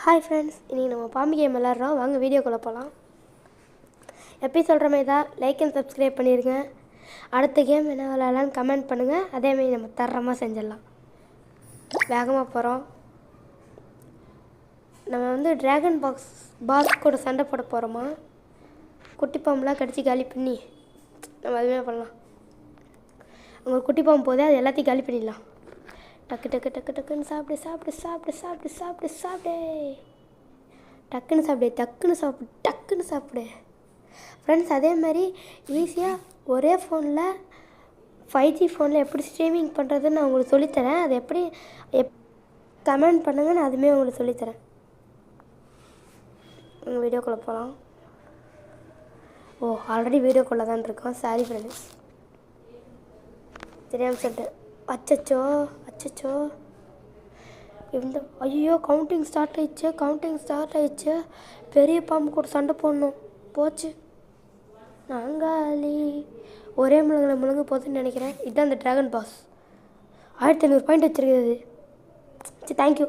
Hi friends, இன்றைக்கி நம்ம பாம்பு கேம் விளாட்றோம். வாங்க வீடியோக்குள்ளே போகலாம். எப்படி சொல்கிற மாதிரி தான் லைக் அண்ட் சப்ஸ்கிரைப் பண்ணிடுங்க. அடுத்த கேம் என்ன விளாட்லான்னு கமெண்ட் பண்ணுங்கள். அதேமாதிரி நம்ம தரமாக செஞ்சிடலாம். வேகமாக போகிறோம். நம்ம வந்து ட்ராகன் பாஸ் கூட சண்டை போட போகிறோமா? குட்டி பாம்புலாம் கடிச்சு காலி பண்ணி நம்ம அதுவே பண்ணலாம். அங்கே ஒரு குட்டி பாம்பு போதே அது எல்லாத்தையும் காலி பண்ணிடலாம். டக்கு டக்கு டக்கு டக்குன்னு சாப்பிடு சாப்பிடு சாப்பிடு சாப்பிடு சாப்பிடு சாப்பிடு டக்குன்னு சாப்பிடு டக்குன்னு சாப்பிடு டக்குன்னு சாப்பிடு ஃப்ரெண்ட்ஸ். அதே மாதிரி ஈஸியாக ஒரே ஃபோனில் 5G ஃபோனில் எப்படி ஸ்ட்ரீமிங் பண்ணுறதுன்னு நான் உங்களுக்கு சொல்லித்தரேன். அது எப்படி கமெண்ட் பண்ணுங்கள், நான் அதுவுமே உங்களுக்கு சொல்லித்தரேன். உங்கள் வீடியோக்குள்ளே போகலாம். ஆல்ரெடி வீடியோக்குள்ளே தான் இருக்கோம். சாரி ஃப்ரெண்ட்ஸ், தெரியாமல் சொல்லிட்டேன். அச்சச்சோ அச்சச்சோ, இந்த ஐயோ கவுண்டிங் ஸ்டார்ட் ஆயிடுச்சு. பெரிய பாம்பு கூட சண்டை போடணும். போச்சு நாங்காலி. ஒரே முழுங்க போகுதுன்னு நினைக்கிறேன். இதுதான் அந்த ட்ராகன் பாஸ். 1500 பாயிண்ட் வச்சுருக்குது. சரி, தேங்க்யூ.